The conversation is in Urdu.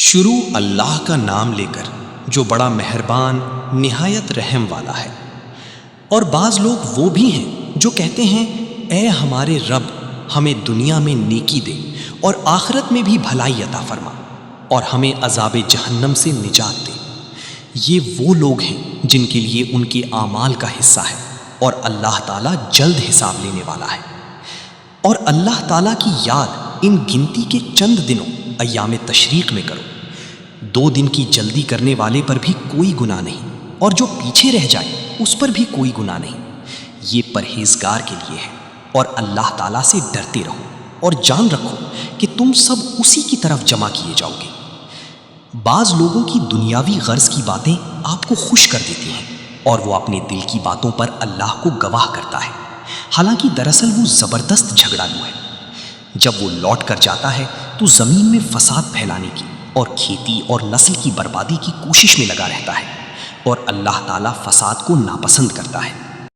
شروع اللہ کا نام لے کر جو بڑا مہربان نہایت رحم والا ہے۔ اور بعض لوگ وہ بھی ہیں جو کہتے ہیں اے ہمارے رب ہمیں دنیا میں نیکی دے اور آخرت میں بھی بھلائی عطا فرما اور ہمیں عذاب جہنم سے نجات دے۔ یہ وہ لوگ ہیں جن کے لیے ان کے اعمال کا حصہ ہے اور اللہ تعالیٰ جلد حساب لینے والا ہے۔ اور اللہ تعالیٰ کی یاد ان گنتی کے چند دنوں ایام تشریق میں کرو۔ 2 دن کی جلدی کرنے والے پر بھی کوئی گناہ نہیں اور جو پیچھے رہ جائے اس پر بھی کوئی گناہ نہیں۔ یہ پرہیزگار کے لیے ہے۔ اور اللہ تعالیٰ سے ڈرتے رہو اور جان رکھو کہ تم سب اسی کی طرف جمع کیے جاؤ گے۔ بعض لوگوں کی دنیاوی غرض کی باتیں آپ کو خوش کر دیتی ہیں اور وہ اپنے دل کی باتوں پر اللہ کو گواہ کرتا ہے، حالانکہ دراصل وہ زبردست جھگڑالو ہے۔ جب وہ لوٹ کر جاتا ہے تو زمین میں فساد پھیلانے کی اور کھیتی اور نسل کی بربادی کی کوشش میں لگا رہتا ہے، اور اللہ تعالیٰ فساد کو ناپسند کرتا ہے۔